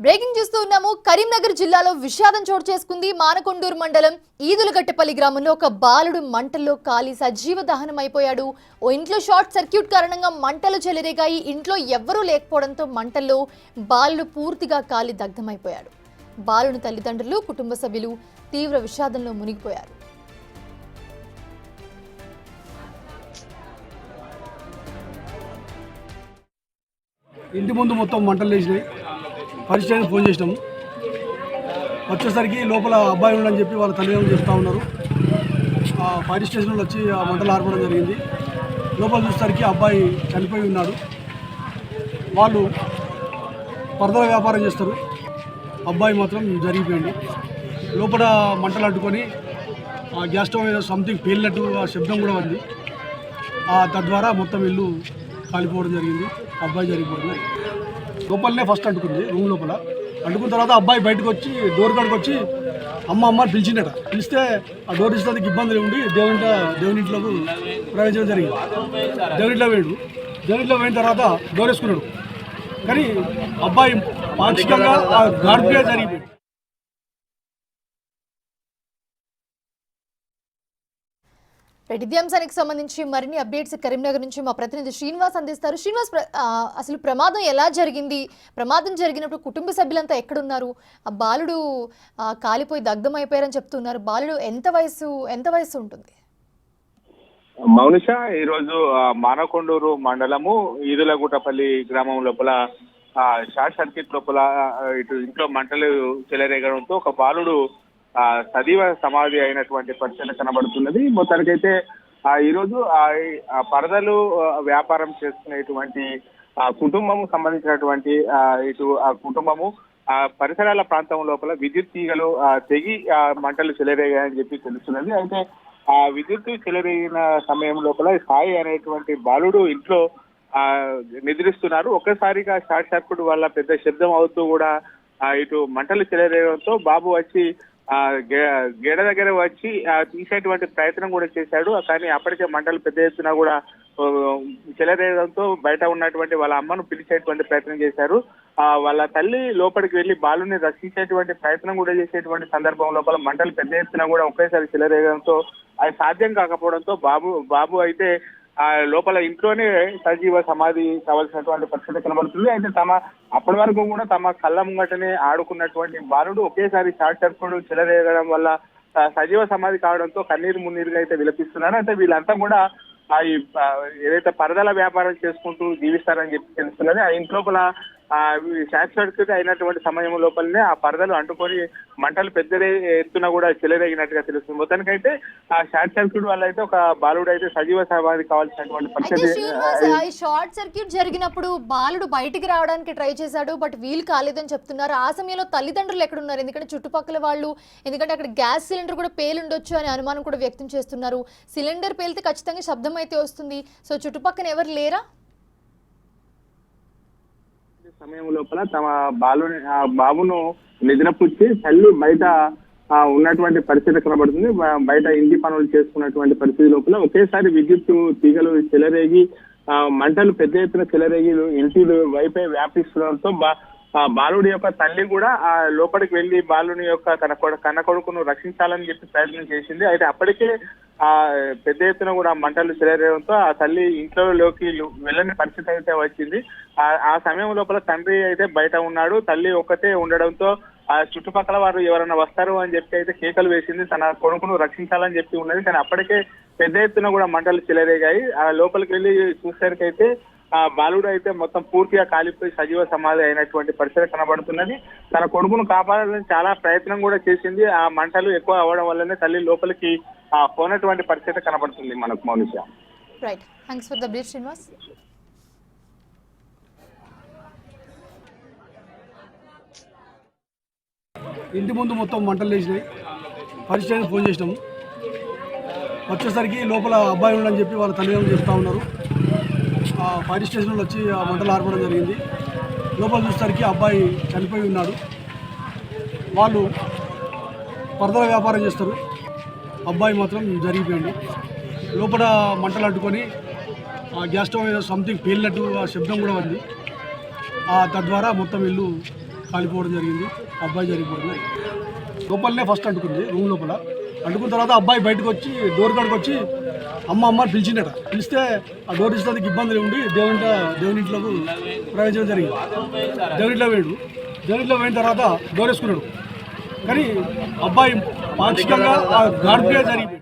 Breaking చూస్తూ ఉన్నాము. కరీంనగర్ జిల్లాలో విషాదం చోటు చేసుకుంది. మానకొండూరు మండలం ఈదులగట్టపల్లి గ్రామంలో ఒక బాలుడు మంటల్లో కాలి సజీవ దహనం అయిపోయాడు. ఓ ఇంట్లో షార్ట్ సర్క్యూట్ కారణంగా మంటలు చెలరేగాయి. ఇంట్లో ఎవ్వరూ లేకపోవడంతో మంటల్లో బాలుడు పూర్తిగా కాలి దగ్ధమైపోయాడు. బాలుని తల్లిదండ్రులు, కుటుంబ సభ్యులు తీవ్ర విషాదంలో మునిగిపోయారు. ఇంటి ముందు మొత్తం మంటలు లేచినాయి. ఫస్ట్ టైం ఫోన్ చేసినాము. వచ్చేసరికి లోపల అబ్బాయి ఉండని చెప్పి వాళ్ళ తల్లిదండ్రులు చెప్తా ఉన్నారు. ఫైర్ స్టేషన్లో వచ్చి ఆ మంటలు ఆర్పడం జరిగింది. లోపల చూసేసరికి అబ్బాయి చనిపోయి ఉన్నాడు. వాళ్ళు పరదల వ్యాపారం చేస్తారు. అబ్బాయి మాత్రం జరిగిపోయింది. లోపల మంటలు అడ్డుకొని గ్యాస్ స్టవ్ ఏదో సంథింగ్ పేలినట్టు ఆ శబ్దం కూడా ఉంది. తద్వారా మొత్తం ఇల్లు కాలిపోవడం జరిగింది. అబ్బాయి జరిగిపోయింది. లోపలనే ఫస్ట్ అంటుకుంది, రూమ్ లోపల అంటుకున్న తర్వాత అబ్బాయి బయటకు వచ్చి డోర్ కాడికి వచ్చి అమ్మ అమ్మ పిలిచిండట. పిలిస్తే ఆ డోర్ ఇచ్చేందుకు ఇబ్బందులు ఉండి దేవునింట్లోకి ప్రవేశించడం జరిగింది. దేవునింట్లో పోయిన తర్వాత డోర్ వేసుకున్నాడు. కానీ అబ్బాయి పాక్షికంగా గాడిపే జరిగిపోయింది. ఇదే అంశానికి సంబంధించి మరిన్ని అప్డేట్స్ కరీంనగర్ నుంచి మా ప్రతినిధి శ్రీనివాస్ అందిస్తారు. శ్రీనివాస్, అసలు ప్రమాదం ఎలా జరిగింది? ప్రమాదం జరిగినప్పుడు కుటుంబ సభ్యులంతా ఎక్కడున్నారు? ఆ బాలుడు కాలిపోయి దగ్ధం అయిపోయారని చెప్తున్నారు. బాలుడు ఎంత వయసు ఉంటుంది? మౌనిష, ఈరోజు మానకొండూరు మండలము ఈదులగుట్టపల్లి గ్రామం లోపల షార్ట్ సర్క్యూట్ లోపల ఇటు ఇంట్లో మంటలు చెలరేగడంతో ఒక బాలుడు సజీవ సమాధి అయినటువంటి పరిస్థితి కనబడుతున్నది. మొత్తానికైతే ఈరోజు పరదలు వ్యాపారం చేసుకునేటువంటి కుటుంబము సంబంధించినటువంటి ఇటు ఆ కుటుంబము పరిసరాల ప్రాంతం లోపల విద్యుత్ తీగలు తెగి మంటలు చెలరేగాయని చెప్పి తెలుస్తున్నది. అయితే ఆ విద్యుత్ చెలరేగిన సమయం లోపల సాయి అనేటువంటి బాలుడు ఇంట్లో నిద్రిస్తున్నారు. ఒక్కసారిగా షార్ట్ సర్క్యూట్ వల్ల పెద్ద శబ్దం అవుతూ కూడా ఇటు మంటలు చెలరేగడంతో బాబు వచ్చి గేడ దగ్గర వచ్చి తీసేటువంటి ప్రయత్నం కూడా చేశాడు. కానీ అప్పటికే మంటలు పెద్ద ఎత్తున కూడా చెలరేయడంతో బయట ఉన్నటువంటి వాళ్ళ అమ్మను పిలిచేటువంటి ప్రయత్నం చేశారు. వాళ్ళ తల్లి లోపలికి వెళ్లి బాలుని రక్షించేటువంటి ప్రయత్నం కూడా చేసేటువంటి సందర్భం లోపల మంటలు పెద్ద ఎత్తున కూడా ఒకేసారి చెలరేయడంతో అది సాధ్యం కాకపోవడంతో బాబు అయితే లోపల ఇంట్లోనే సజీవ సమాధి కావాల్సినటువంటి పరిస్థితి కనబడుతుంది. అయితే అప్పటి వరకు కూడా తమ కళ్ళ ముంగటనే ఆడుకున్నటువంటి బాలుడు ఒకేసారి షార్ట్ సర్క్యూట్ చెలరేగడం వల్ల సజీవ సమాధి కావడంతో కన్నీరు మున్నీరుగా అయితే విలపిస్తున్నారు. అంటే వీళ్ళంతా కూడా ఏదైతే పరదల వ్యాపారం చేసుకుంటూ జీవిస్తారని చెప్పి తెలుస్తున్నది. ఆ ఇంట్లోపల షార్ట్ సర్క్యూట్ అయినటువంటి సమయం లోపలనే ఆ పరదలు అంటుకొని మంటలు పెద్ద ఎత్తున కూడా చెలరేగినట్టుగా తెలుస్తుంది. మొత్తానికైతే ఆ షార్ట్ సర్క్యూట్ వల్ల అయితే ఒక బాలుడు అయితే సజీవ సమాధి కావాల్సినటువంటి పరిస్థితి. షార్ట్ సర్క్యూట్ జరిగినప్పుడు బాలుడు బయటికి రావడానికి ట్రై చేశాడు, బట్ వీలు కాలేదని చెప్తున్నారు. ఆ సమయంలో తల్లిదండ్రులు ఎక్కడున్నారు? ఎందుకంటే చుట్టుపక్కల వాళ్ళు, ఎందుకంటే అక్కడ గ్యాస్ సిలిండర్ కూడా పేలుండొచ్చు అనే అనుమానం కూడా వ్యక్తం చేస్తున్నారు. సిలిండర్ పేలితే ఖచ్చితంగా శబ్దం అయితే వస్తుంది. సో చుట్టుపక్కల ఎవరు లేరా? సమయం లోపల తమ బాబును నిద్రపుచ్చి తల్లి బయట ఉన్నటువంటి పరిస్థితి కనబడుతుంది. బయట ఇంటి పనులు చేసుకున్నటువంటి పరిస్థితి లోపల ఒకేసారి విద్యుత్ తీగలు చెలరేగి మంటలు పెద్ద ఎత్తున చెలరేగి ఇంటి వైపే వ్యాపిస్తుండడంతో బాలుడి యొక్క తల్లి కూడా లోపలికి వెళ్లి బాలుని యొక్క కన్న కొడుకును రక్షించాలని చెప్పి ప్రయత్నం చేసింది. అయితే అప్పటికే పెద్ద ఎత్తున కూడా మంటలు చెలరేయడంతో ఆ తల్లి ఇంట్లోకి వెళ్ళని పరిస్థితి అయితే వచ్చింది. ఆ సమయం లోపల తండ్రి అయితే బయట ఉన్నాడు. తల్లి ఒక్కతే ఉండడంతో ఆ చుట్టుపక్కల వారు ఎవరైనా వస్తారు అని చెప్పి అయితే కేకలు వేసింది. తన కొడుకును రక్షించాలని చెప్పి ఉన్నది. కానీ అప్పటికే పెద్ద ఎత్తున కూడా మంటలు చెలరేగాయి. ఆ లోపలికి వెళ్ళి చూసేసరికి అయితే బాలుడు అయితే మొత్తం పూర్తిగా కాలిపోయి సజీవ సమాధి అయినటువంటి పరిస్థితి కనబడుతున్నది. తన కొడుకును కాపాడాలని చాలా ప్రయత్నం కూడా చేసింది. ఆ మంటలు ఎక్కువ అవ్వడం వల్లనే తల్లి లోపలికి పోయినటువంటి పరిస్థితి కనబడుతుంది మనకు. Mounisha, right, thanks for the brief Srinivas. ఇంటి ముందు మొత్తం మంటలు లేచినాయి. ఫస్ట్ టైం ఫోన్ చేసినాము. వచ్చేసరికి లోపల అబ్బాయి ఉండని చెప్పి వాళ్ళ తల్లిదండ్రులు చెప్తా ఉన్నారు. ఫైర్ స్టేషన్లో వచ్చి ఆ మంటలు ఆర్పడం జరిగింది. లోపల చూసేసరికి అబ్బాయి చనిపోయి ఉన్నాడు. వాళ్ళు పరదల వ్యాపారం చేస్తారు. అబ్బాయి మాత్రం జరిగిపోయింది. లోపల మంటలు అడ్డుకొని గ్యాస్ స్టవ్ ఏదో సంథింగ్ పేలినట్టు ఆ శబ్దం కూడా ఉంది. తద్వారా మొత్తం ఇల్లు కాలిపోవడం జరిగింది, అబ్బాయి జరిగిపోవడం జరిగింది. లోపలనే ఫస్ట్ అంటుకుంది, రూమ్ లోపల అంటుకున్న తర్వాత అబ్బాయి బయటకు వచ్చి డోర్ కాడికి వచ్చి అమ్మ అమ్మ అని పిలిచిండట. పిలిస్తే ఆ డోర్ ఇచ్చేందుకు ఇబ్బంది ఉండి దేవునింట్లోకి ప్రవేశించడం జరిగింది. దేవునింట్లో పోయిన తర్వాత డోర్ వేసుకున్నాడు. కానీ అబ్బాయి పాక్షికంగా ఆ గాడిపే జరిగింది.